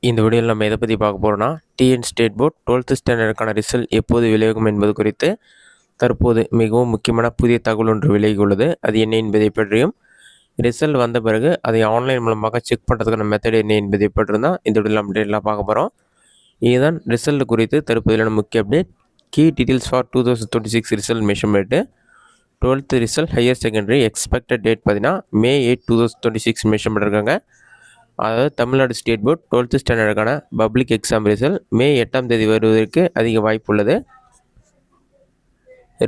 இந்த வீடியோவில் நம்ம எதை பற்றி பார்க்க போகிறோம்னா டிஎன் ஸ்டேட் போர்ட் 12th ஸ்டாண்டர்டுக்கான ரிசல்ட் எப்போது வெளியாகும் என்பது குறித்து தற்போது மிகவும் முக்கியமான புதிய தகவல் ஒன்று விலகியுள்ளது. அது என்ன என்பதை பற்றியும் ரிசல்ட் வந்த பிறகு அதை ஆன்லைன் மூலமாக செக் பண்ணுறதுக்கான மெத்தட் என்ன என்பதை பற்றியும் தான் இந்த வீடியோவில் அப்டேட்லாம் பார்க்க போகிறோம். இதுதான் ரிசல்ட் குறித்து தற்போதையிலான முக்கிய update. Key details for 2026 result measurement 12th result higher secondary expected date பார்த்தீங்கன்னா May 8, 2026 மெஷர்மெண்ட் இருக்காங்க. அதாவது தமிழ்நாடு ஸ்டேட் போர்ட் 12th ஸ்டாண்டர்டுக்கான பப்ளிக் எக்ஸாம் ரிசல்ட் May 8ஆம் தேதி வருவதற்கு அதிக வாய்ப்பு உள்ளது.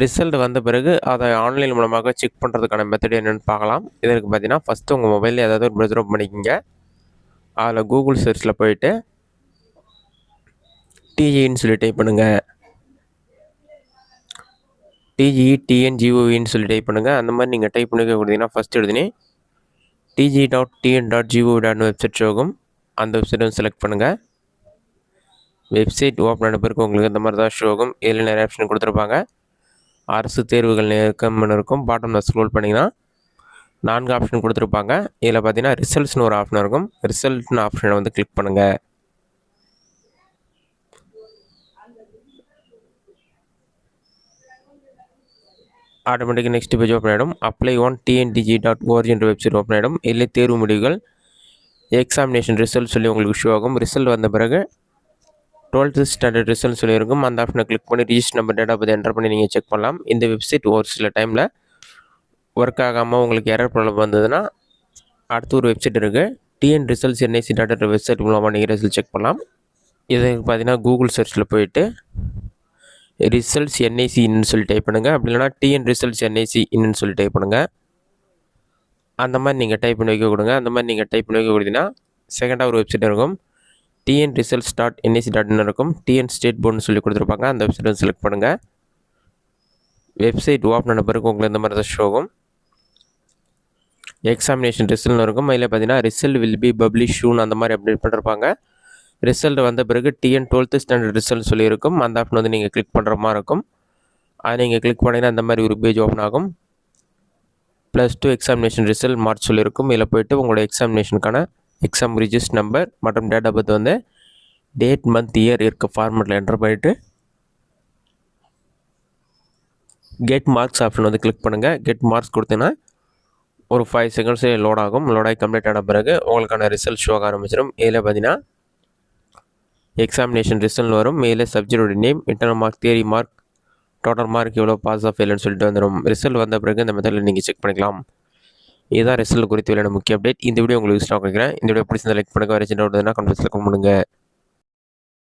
ரிசல்ட் வந்த பிறகு அதை ஆன்லைன் மூலமாக செக் பண்ணுறதுக்கான மெத்தட் என்னென்னு பார்க்கலாம். இதற்கு பார்த்தீங்கன்னா ஃபஸ்ட்டு உங்கள் மொபைலில் ஏதாவது ஒரு ப்ரௌசர் ஓப்பன் பண்ணிக்கோங்க. அதில் கூகுள் சர்ச்சில் போயிட்டு டிஜின்னு சொல்லி டைப் பண்ணுங்கள். TGE-TNGOVன்னு சொல்லி டைப் பண்ணுங்கள். அந்த மாதிரி நீங்கள் டைப் பண்ணி கொடுத்தீங்கன்னா ஃபஸ்ட் எழுதினே tg.tn.gov.in வெப்சைட் ஷோகும். அந்த வெப்சைட் செலக்ட் பண்ணுங்கள். வெப்சைட் ஓப்பன் ஆன பிறகு உங்களுக்கு இந்த மாதிரி தான் ஷோகும். இதில் நிறைய ஆப்ஷன் கொடுத்துருப்பாங்க. அரசு தேர்வுகள் நெருக்கம்னு இருக்கும். பாட்டமில் ஸ்க்ரோல் பண்ணிங்கன்னா 4 ஆப்ஷன் கொடுத்துருப்பாங்க. இதில் பார்த்தீங்கன்னா ரிசல்ட்ஸ்னு ஒரு ஆப்ஷன் இருக்கும். ரிசல்ட்னு ஆப்ஷனை வந்து கிளிக் பண்ணுங்கள். ஆட்டோமேட்டிக்காக நெக்ஸ்ட் பேஜ் ஓப்பன் ஆகிடும். அப்ளை ஒன் tntg.org என்ற வெப்சைட் ஓப்பன் ஆகிடும். இதில் தேர்வு முடிவுகள் எக்ஸாமினேஷன் ரிசல்ட் சொல்லி உங்களுக்கு ஷோ ஆகும். ரிசல்ட் வந்த பிறகு 12th ஸ்டாண்டர்ட் ரிசல்ட் சொல்லியிருக்கும். அந்த ஆப்ஷனை கிளிக் பண்ணி ரிஜிஸ்டர் நம்பர் டேட்டா பற்றி என்டர் பண்ணி நீங்கள் செக் பண்ணலாம். இந்த வெப்சைட் ஒரு சில டைமில் ஒர்க் ஆகாமல் உங்களுக்கு எரர் ப்ராப்ளம் வந்ததுன்னா அடுத்து ஒரு வெப்சைட் இருக்குது, டிஎன் ரிசல்ட்ஸ் NIC.in வெப்சைட் மூலமாக நீங்கள் ரிசல்ட் செக் பண்ணலாம். இதுக்கு பார்த்தீங்கன்னா கூகுள் சர்ச்சில் போயிட்டு ரிசல்ட்ஸ் NIC இன்னுன்னு சொல்லி டைப் பண்ணுங்கள். அப்படி இல்லைனா டிஎன் ரிசல்ட்ஸ் NIC இன்னுன்னு சொல்லி டைப் பண்ணுங்கள். அந்த மாதிரி நீங்கள் டைப் பண்ணி வைக்க கொடுங்க. அந்த மாதிரி நீங்கள் டைப் பண்ணி வைக்க கொடுத்தீங்கன்னா செகண்டாக ஒரு வெப்சைட் இருக்கும், TNResults.nic.in இருக்கும். டிஎன் ஸ்டேட் போர்டுன்னு சொல்லி கொடுத்துருப்பாங்க. அந்த வெப்சைட் செலக்ட் பண்ணுங்கள். வெப்சைட் ஓப்பன் ஆன பிறகு உங்களுக்கு இந்த மாதிரி தான் ஷோ ஆகும். எக்ஸாமினேஷன் ரிசல்ட்னு இருக்கும். அதில் பார்த்தீங்கன்னா ரிசல்ட் வில் பி பப்ளிஷ் சூன் அந்த மாதிரி அப்டேட் பண்ணிருப்பாங்க. ரிசல்ட் வந்த பிறகு டிஎன் 12th ஸ்டாண்டர்ட் ரிசல்ட் சொல்லியிருக்கும். அந்த ஆப்ஷன் வந்து நீங்கள் கிளிக் பண்ணுற மாதிரி இருக்கும். அதை நீங்கள் கிளிக் பண்ணிங்கன்னா அந்த மாதிரி ஒரு பேஜ் ஓப்பன் ஆகும். +2 எக்ஸாமினேஷன் ரிசல்ட் மார்ச் சொல்லியிருக்கும். இதில் போய்ட்டு உங்களோட எக்ஸாமினேஷனுக்கான எக்ஸாம் ரிஜிஸ்டர் நம்பர் மற்றும் டேட் ஆஃப் பர்த் வந்து டேட் மந்த் இயர் இருக்க ஃபார்மெட்டில் என்டர் பண்ணிவிட்டு கெட் மார்க்ஸ் ஆப்ஷன் வந்து கிளிக் பண்ணுங்கள். கெட் மார்க்ஸ் கொடுத்தீங்கன்னா ஒரு 5 செகண்ட்ஸே லோட் ஆகும். லோட் ஆகி கம்ப்ளீட் ஆன பிறகு உங்களுக்கான ரிசல்ட் ஷோ ஆக ஆரம்பிச்சிடும். இதில் பார்த்தீங்கன்னா எக்ஸாமினேஷன் ரிசல்ட் வரும். இதில் சப்ஜெக்டோட name, internal mark, theory mark, total mark எவ்வளோ, பாஸ் ஆஃப் ஃபெயில்னு சொல்லிட்டு வந்துடும். ரிசல்ட் வந்த பிறகு இந்த மெத்தடில் நீங்கள் செக் பண்ணிக்கலாம். இதுதான் ரிசல்ட் குறித்து வெளியான முக்கிய அப்டேட். இந்த வீடியோ உங்களுக்கு யூஸ்ஃபுல்லாக இருக்கிறேன். இந்த வீடியோ பிடிச்சிருந்தா லைக் பண்ணுங்கள். வேறு சின்ன கமெண்ட்ஸில் கமெண்ட் பண்ணுங்கள்.